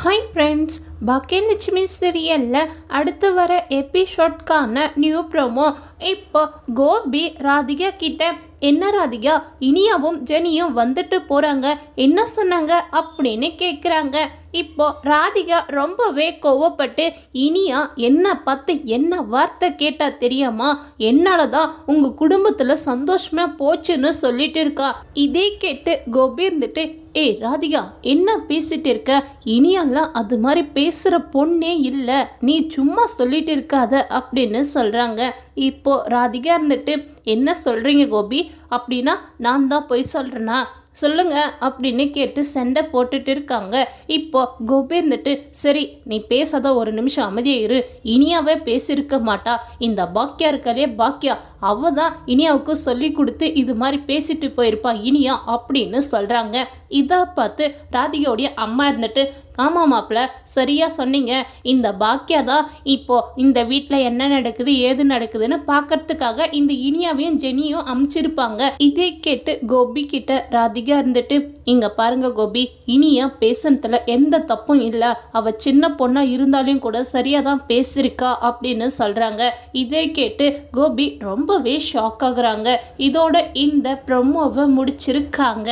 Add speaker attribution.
Speaker 1: Hi friends, Baakiyalakshmi சீரியலில் அடுத்து வர எபிசோட்கான நியூ ப்ரோமோ. இப்போ கோபி ராதிகா கிட்ட, என்ன ராதிகா, இனியாவும் ஜெனியும் வந்துட்டு போகிறாங்க, என்ன சொன்னாங்க அப்படின்னு கேட்குறாங்க. இப்போ ராதிகா ரொம்பவே கோவப்பட்டு, இனியா என்ன பார்த்து என்ன வார்த்தை கேட்டா தெரியாமா, என்னால தான் உங்கள் குடும்பத்தில் சந்தோஷமாக போச்சுன்னு சொல்லிட்டு இருக்கா. இதே கேட்டு கோபி இருந்துட்டு, ஏய் ராதிகா, என்ன பேசிட்டு இருக்க, இனியெல்லாம் அது மாதிரி பேசுகிற பொண்ணே இல்லை, நீ சும்மா சொல்லிட்டு இருக்காத அப்படின்னு சொல்கிறாங்க. இப்போ ராதிகா இருந்துட்டு, என்ன சொல்கிறீங்க கோபி, அப்படின்னா நான் தான் பொய் சொல்கிறேன்னா சொல்லுங்க அப்படின்னு கேட்டு சண்டை போட்டுட்டு இருக்காங்க. இப்போ கோபி இருந்துட்டு, சரி நீ பேசாத, ஒரு நிமிஷம் அமைதியாக இரு, இனியாவே பேசியிருக்க மாட்டா, இந்த பாக்கியா இருக்காளே பாக்கியா, அவ தான் இனியாவுக்கு சொல்லி கொடுத்து இது மாதிரி பேசிட்டு போயிருப்பா இனியா அப்படின்னு சொல்கிறாங்க. இதை பார்த்து ராதிகாவுடைய அம்மா இருந்துட்டு, ஆமாம் மாப்பிள்ள, சரியாக சொன்னீங்க, இந்த பாக்கியா தான் இப்போ இந்த வீட்டில் என்ன நடக்குது ஏது நடக்குதுன்னு பார்க்கறதுக்காக இந்த இனியாவையும் ஜெனியும் அமுச்சிருப்பாங்க. இதே கேட்டு கோபி கிட்ட ராதிகா இருந்துட்டு, இங்கே பாருங்க கோபி, இனியா பேசுனதுல எந்த தப்பும் இல்லை, அவள் சின்ன பொண்ணாக இருந்தாலும் கூட சரியாக தான் பேசியிருக்கா அப்படின்னு சொல்கிறாங்க. இதே கேட்டு கோபி ரொம்பவே ஷாக் ஆகுறாங்க. இதோட இந்த ப்ரொமோவை முடிச்சிருக்காங்க.